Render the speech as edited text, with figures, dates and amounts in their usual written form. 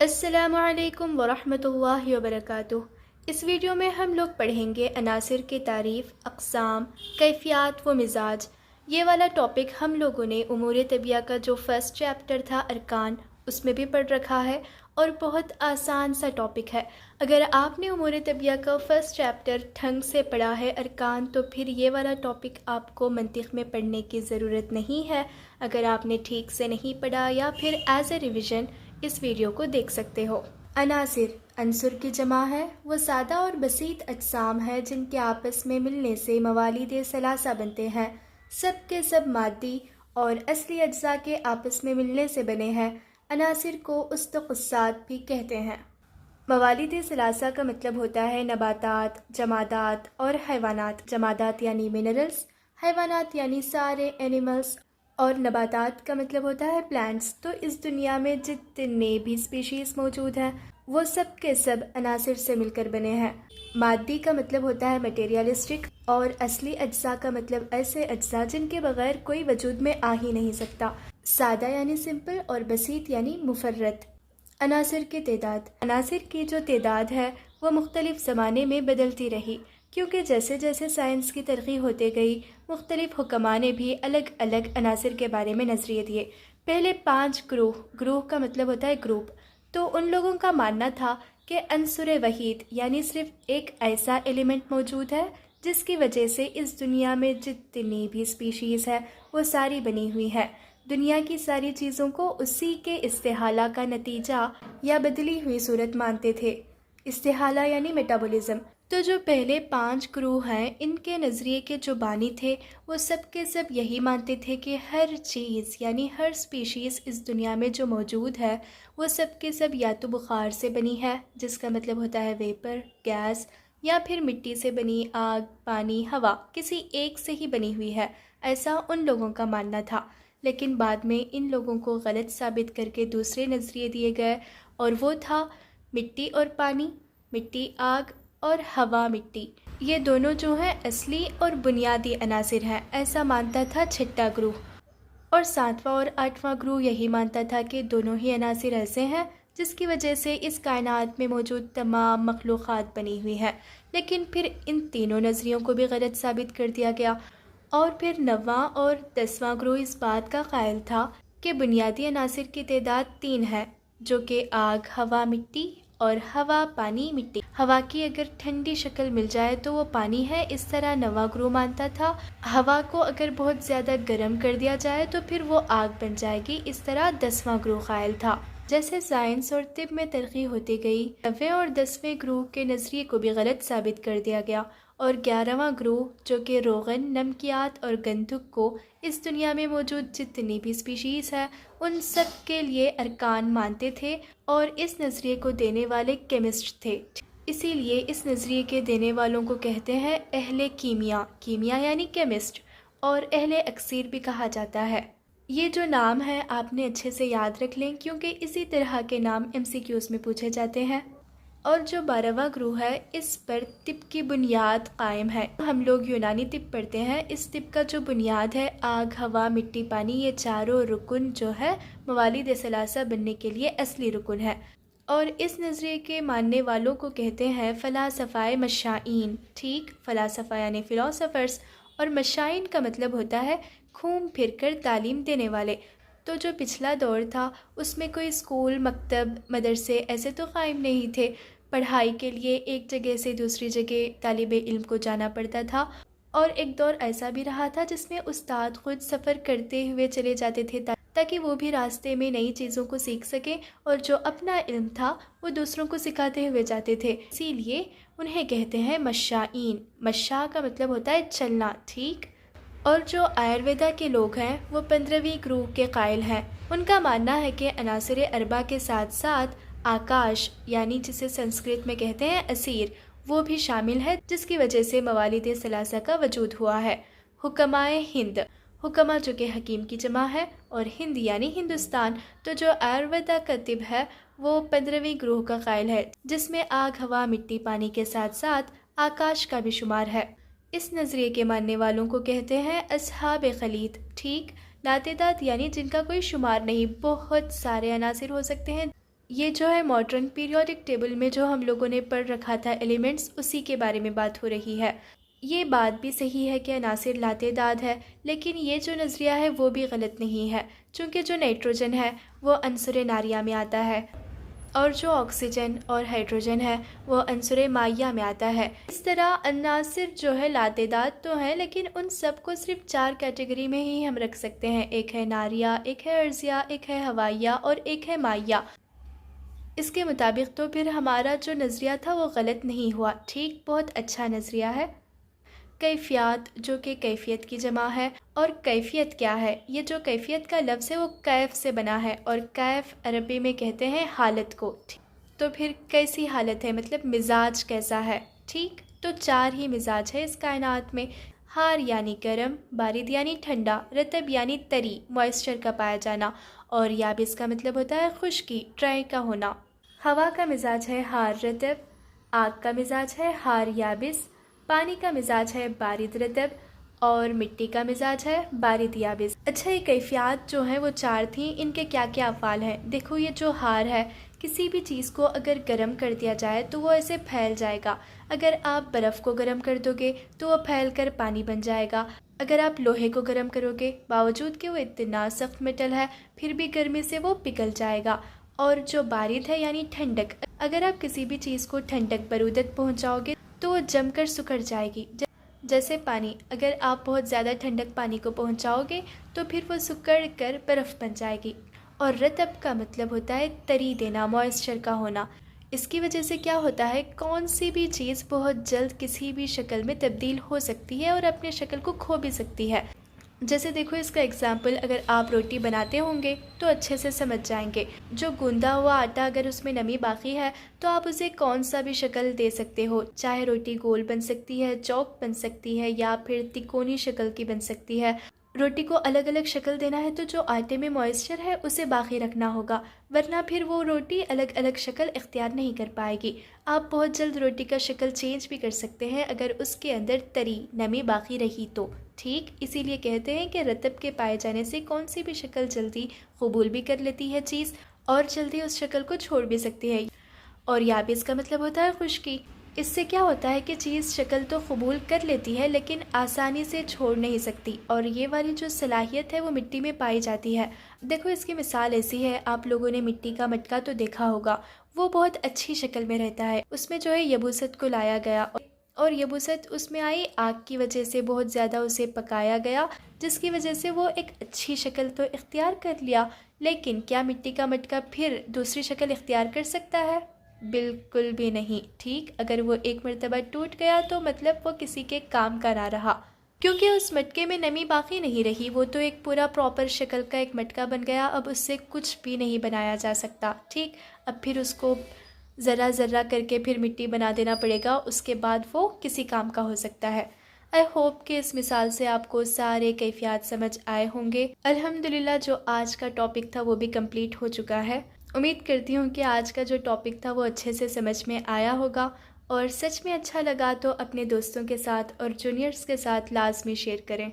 السلام علیکم ورحمۃ اللہ وبرکاتہ۔ اس ویڈیو میں ہم لوگ پڑھیں گے عناصر کی تعریف، اقسام، کیفیات و مزاج۔ یہ والا ٹاپک ہم لوگوں نے امور طبیعہ کا جو فرسٹ چیپٹر تھا ارکان، اس میں بھی پڑھ رکھا ہے اور بہت آسان سا ٹاپک ہے۔ اگر آپ نے امور طبیعہ کا فرسٹ چیپٹر ڈھنگ سے پڑھا ہے ارکان، تو پھر یہ والا ٹاپک آپ کو منطق میں پڑھنے کی ضرورت نہیں ہے۔ اگر آپ نے ٹھیک سے نہیں پڑھا یا پھر ایز اے ریویژن اس ویڈیو کو دیکھ سکتے ہو۔ عناصر عنصر کی جمع ہے، وہ سادہ اور بسیط اجسام ہے جن کے آپس میں ملنے سے موالید ثلاثہ بنتے ہیں۔ سب کے سب مادی اور اصلی اجزاء کے آپس میں ملنے سے بنے ہیں۔ عناصر کو استقصات بھی کہتے ہیں۔ موالید ثلاثہ کا مطلب ہوتا ہے نباتات، جمادات اور حیوانات۔ جمادات یعنی منرلز، حیوانات یعنی سارے اینیملز، اور نباتات کا مطلب ہوتا ہے پلانٹس۔ تو اس دنیا میں جتنے بھی اسپیشیز موجود ہیں وہ سب کے سب عناصر سے مل کر بنے ہیں۔ مادی کا مطلب ہوتا ہے مٹیریلسٹک، اور اصلی اجزاء کا مطلب ایسے اجزاء جن کے بغیر کوئی وجود میں آ ہی نہیں سکتا۔ سادہ یعنی سمپل اور بسیط یعنی مفرد۔ عناصر کی تعداد، عناصر کی جو تعداد ہے وہ مختلف زمانے میں بدلتی رہی، کیونکہ جیسے جیسے سائنس کی ترقی ہوتے گئی مختلف حکماء نے بھی الگ الگ عناصر کے بارے میں نظریے دیے۔ پہلے 5 گروہ کا مطلب ہوتا ہے گروپ، تو ان لوگوں کا ماننا تھا کہ عنصر وحید یعنی صرف ایک ایسا ایلیمنٹ موجود ہے جس کی وجہ سے اس دنیا میں جتنی بھی اسپیشیز ہے وہ ساری بنی ہوئی ہے۔ دنیا کی ساری چیزوں کو اسی کے استحالہ کا نتیجہ یا بدلی ہوئی صورت مانتے تھے۔ استحالہ یعنی میٹابولزم۔ تو جو پہلے 5 گروہ ہیں ان کے نظریے کے جو بانی تھے وہ سب کے سب یہی مانتے تھے کہ ہر چیز یعنی ہر اسپیشیز اس دنیا میں جو موجود ہے وہ سب کے سب یا تو بخار سے بنی ہے، جس کا مطلب ہوتا ہے ویپر، گیس، یا پھر مٹی سے بنی، آگ، پانی، ہوا، کسی ایک سے ہی بنی ہوئی ہے۔ ایسا ان لوگوں کا ماننا تھا، لیکن بعد میں ان لوگوں کو غلط ثابت کر کے دوسرے نظریے دیے گئے، اور وہ تھا مٹی اور پانی، مٹی آگ اور ہوا مٹی، یہ دونوں جو ہیں اصلی اور بنیادی عناصر ہیں، ایسا مانتا تھا 6واں گروہ۔ اور 7واں اور 8واں گروہ یہی مانتا تھا کہ دونوں ہی عناصر ایسے ہیں جس کی وجہ سے اس کائنات میں موجود تمام مخلوقات بنی ہوئی ہے۔ لیکن پھر ان تینوں نظریوں کو بھی غلط ثابت کر دیا گیا، اور پھر 9واں اور 10واں گروہ اس بات کا قائل تھا کہ بنیادی عناصر کی تعداد 3 ہے، جو کہ آگ، ہوا، مٹی، اور ہوا، پانی، مٹی۔ ہوا کی اگر ٹھنڈی شکل مل جائے تو وہ پانی ہے، اس طرح 9واں گروہ مانتا تھا۔ ہوا کو اگر بہت زیادہ گرم کر دیا جائے تو پھر وہ آگ بن جائے گی، اس طرح 10واں گروہ قائل تھا۔ جیسے سائنس اور طب میں ترقی ہوتی گئی، 9ویں اور 10ویں گروہ کے نظریے کو بھی غلط ثابت کر دیا گیا، اور 11واں گروہ جو کہ روغن، نمکیات اور گندھک کو اس دنیا میں موجود جتنی بھی اسپیشیز ہے ان سب کے لیے ارکان مانتے تھے، اور اس نظریے کو دینے والے کیمسٹ تھے۔ اسی لیے اس نظریے کے دینے والوں کو کہتے ہیں اہل کیمیا، کیمیا یعنی کیمسٹ، اور اہل اکسیر بھی کہا جاتا ہے۔ یہ جو نام ہے آپ نے اچھے سے یاد رکھ لیں، کیونکہ اسی طرح کے نام MCQs میں پوچھے جاتے ہیں۔ اور جو 12واں گروہ ہے اس پر طب کی بنیاد قائم ہے۔ ہم لوگ یونانی طب پڑھتے ہیں، اس طب کا جو بنیاد ہے آگ، ہوا، مٹی، پانی، یہ چاروں رکن جو ہے موالید ثلاثہ بننے کے لیے اصلی رکن ہے۔ اور اس نظریے کے ماننے والوں کو کہتے ہیں فلاسفہ مشائین۔ ٹھیک، فلاسفہ یعنی فلاسفرز، اور مشائین کا مطلب ہوتا ہے گھوم پھر کر تعلیم دینے والے۔ تو جو پچھلا دور تھا اس میں کوئی اسکول، مکتب، مدرسے ایسے تو قائم نہیں تھے۔ پڑھائی کے لیے ایک جگہ سے دوسری جگہ طالب علم کو جانا پڑتا تھا، اور ایک دور ایسا بھی رہا تھا جس میں استاد خود سفر کرتے ہوئے چلے جاتے تھے تاکہ وہ بھی راستے میں نئی چیزوں کو سیکھ سکیں، اور جو اپنا علم تھا وہ دوسروں کو سکھاتے ہوئے جاتے تھے، اسی لیے انہیں کہتے ہیں مشائین۔ مشا کا مطلب ہوتا ہے چلنا۔ ٹھیک، اور جو آیورویدا کے لوگ ہیں وہ 15ویں گروہ کے قائل ہیں۔ ان کا ماننا ہے کہ عناصر اربع کے ساتھ ساتھ آکاش یعنی جسے سنسکرت میں کہتے ہیں اسیر، وہ بھی شامل ہے، جس کی وجہ سے موالید ثلاثہ کا وجود ہوا ہے۔ حکمائے ہند، حکمہ جو کہ حکیم کی جمع ہے، اور ہند یعنی ہندوستان۔ تو جو آیورویدا کا طب ہے وہ 15ویں گروہ کا قائل ہے، جس میں آگ، ہوا، مٹی، پانی کے ساتھ ساتھ آکاش کا بھی شمار ہے۔ اس نظریے کے ماننے والوں کو کہتے ہیں اصحاب خلیط۔ ٹھیک، لاتعداد یعنی جن کا کوئی شمار نہیں، بہت سارے عناصر ہو سکتے ہیں یہ جو ہے ماڈرن پیریوڈک ٹیبل میں جو ہم لوگوں نے پڑھ رکھا تھا ایلیمنٹس، اسی کے بارے میں بات ہو رہی ہے۔ یہ بات بھی صحیح ہے کہ عناصر لاتعداد ہے، لیکن یہ جو نظریہ ہے وہ بھی غلط نہیں ہے، چونکہ جو نائٹروجن ہے وہ عنصر ناریہ میں آتا ہے، اور جو آکسیجن اور ہائیڈروجن ہے وہ عنصر مائع میں آتا ہے۔ اس طرح عناصر جو ہے لاتعداد تو ہیں، لیکن ان سب کو صرف 4 کیٹیگری میں ہی ہم رکھ سکتے ہیں، ایک ہے ناریہ، ایک ہے ارضیہ، ایک ہے ہوائیہ اور ایک ہے مائع۔ اس کے مطابق تو پھر ہمارا جو نظریہ تھا وہ غلط نہیں ہوا، ٹھیک، بہت اچھا نظریہ ہے۔ کیفیات جو کہ کیفیت کی جمع ہے، اور کیفیت کیا ہے؟ یہ جو کیفیت کا لفظ ہے وہ کیف سے بنا ہے، اور کیف عربی میں کہتے ہیں حالت کو۔ تو پھر کیسی حالت ہے، مطلب مزاج کیسا ہے؟ ٹھیک، تو 4 ہی مزاج ہے اس کائنات میں، حار یعنی گرم، بارد یعنی ٹھنڈا، رطب یعنی طری، موئسچر کا پایا جانا، اور یابس کا مطلب ہوتا ہے خشکی، ڈرائی کا ہونا۔ ہوا کا مزاج ہے حار رطب، آگ کا مزاج ہے حار یابس، پانی کا مزاج ہے بارد رطب، اور مٹی کا مزاج ہے بارد یابس۔ اچھا، یہ کیفیات جو ہیں وہ 4 تھیں، ان کے کیا کیا افعال ہیں؟ دیکھو، یہ جو حار ہے، کسی بھی چیز کو اگر گرم کر دیا جائے تو وہ ایسے پھیل جائے گا۔ اگر آپ برف کو گرم کر دو گے تو وہ پھیل کر پانی بن جائے گا۔ اگر آپ لوہے کو گرم کرو گے، باوجود کہ وہ اتنا سخت میٹل ہے، پھر بھی گرمی سے وہ پگھل جائے گا۔ اور جو بارد ہے یعنی ٹھنڈک، اگر آپ کسی بھی چیز کو ٹھنڈک برودت پہنچاؤ گے تو وہ جم کر سکڑ جائے گی۔ جیسے پانی، اگر آپ بہت زیادہ ٹھنڈک پانی کو پہنچاؤ گے تو پھر وہ سکڑ کر برف بن جائے گی۔ اور رطب کا مطلب ہوتا ہے طری دینا، موئسچر کا ہونا۔ اس کی وجہ سے کیا ہوتا ہے، کون سی بھی چیز بہت جلد کسی بھی شکل میں تبدیل ہو سکتی ہے اور اپنے شکل کو کھو بھی سکتی ہے۔ جیسے دیکھو، اس کا اگزامپل اگر آپ روٹی بناتے ہوں گے تو اچھے سے سمجھ جائیں گے۔ جو گوندا ہوا آٹا، اگر اس میں نمی باقی ہے تو آپ اسے کون سا بھی شکل دے سکتے ہو، چاہے روٹی گول بن سکتی ہے، چوک بن سکتی ہے، یا پھر تکونی شکل کی بن سکتی ہے۔ روٹی کو الگ الگ شکل دینا ہے تو جو آٹے میں موئسچر ہے اسے باقی رکھنا ہوگا، ورنہ پھر وہ روٹی الگ الگ شکل اختیار نہیں کر پائے گی۔ آپ بہت جلد روٹی کا شکل چینج بھی کر سکتے ہیں اگر اس کے اندر طری نمی باقی رہی تو، ٹھیک۔ اسی لیے کہتے ہیں کہ رطب کے پائے جانے سے کون سی بھی شکل جلدی قبول بھی کر لیتی ہے چیز، اور جلدی اس شکل کو چھوڑ بھی سکتی ہے۔ اور یابس کا مطلب ہوتا ہے خشکی۔ اس سے کیا ہوتا ہے کہ چیز شکل تو قبول کر لیتی ہے لیکن آسانی سے چھوڑ نہیں سکتی، اور یہ والی جو صلاحیت ہے وہ مٹی میں پائی جاتی ہے۔ دیکھو، اس کی مثال ایسی ہے، آپ لوگوں نے مٹی کا مٹکا تو دیکھا ہوگا، وہ بہت اچھی شکل میں رہتا ہے، اس میں جو ہے یبوست کو لایا گیا، اور یبوست اس میں آئی آگ کی وجہ سے، بہت زیادہ اسے پکایا گیا، جس کی وجہ سے وہ ایک اچھی شکل تو اختیار کر لیا۔ لیکن کیا مٹی کا مٹکا پھر دوسری شکل اختیار کر سکتا ہے؟ بالکل بھی نہیں، ٹھیک۔ اگر وہ ایک مرتبہ ٹوٹ گیا تو مطلب وہ کسی کے کام کا نہ رہا، کیونکہ اس مٹکے میں نمی باقی نہیں رہی، وہ تو ایک پورا پراپر شکل کا ایک مٹکا بن گیا، اب اس سے کچھ بھی نہیں بنایا جا سکتا، ٹھیک۔ اب پھر اس کو ذرہ ذرہ کر کے پھر مٹی بنا دینا پڑے گا، اس کے بعد وہ کسی کام کا ہو سکتا ہے۔ آئی ہوپ کہ اس مثال سے آپ کو سارے کیفیات سمجھ آئے ہوں گے۔ الحمدللہ جو آج کا ٹاپک تھا وہ بھی کمپلیٹ ہو چکا ہے۔ امید کرتی ہوں کہ آج کا جو ٹاپک تھا وہ اچھے سے سمجھ میں آیا ہوگا، اور سچ میں اچھا لگا تو اپنے دوستوں کے ساتھ اور جونیئرز کے ساتھ لازمی شیئر کریں۔